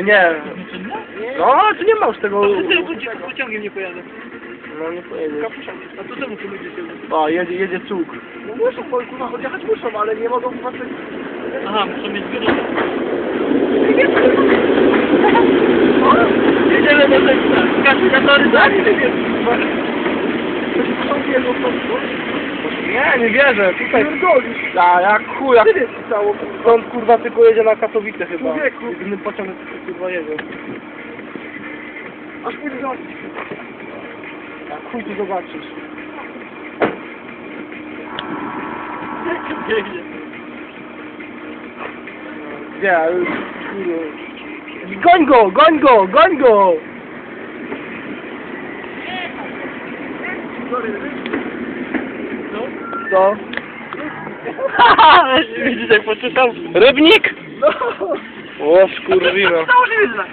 Nie. No, tu nie ma już tego... Pociągiem nie pojadę. No nie pojedzie. A to czemu tu ludzie się... O, jedzie cuk. No muszą, bo kurwa odjechać muszą, ale nie mogą kurwa... Aha, muszą mieć biuro. Jedziemy do tego. Kasynkatory tak? To się pociągnie do prostu? Nie wierzę. Tutaj... A, jak chuj, jak... Stąd kurwa tylko jedzie na Katowice chyba. Człowieku. Jedyny pociąg kurwa jedzie. Aż pójdę zobaczyć. A chuj tu zobaczysz. Biegnie. Nie, już... Goń go, goń go, goń go! Co? Widzisz jak poczytał? Rybnik? No! O, skurwino. Założymy.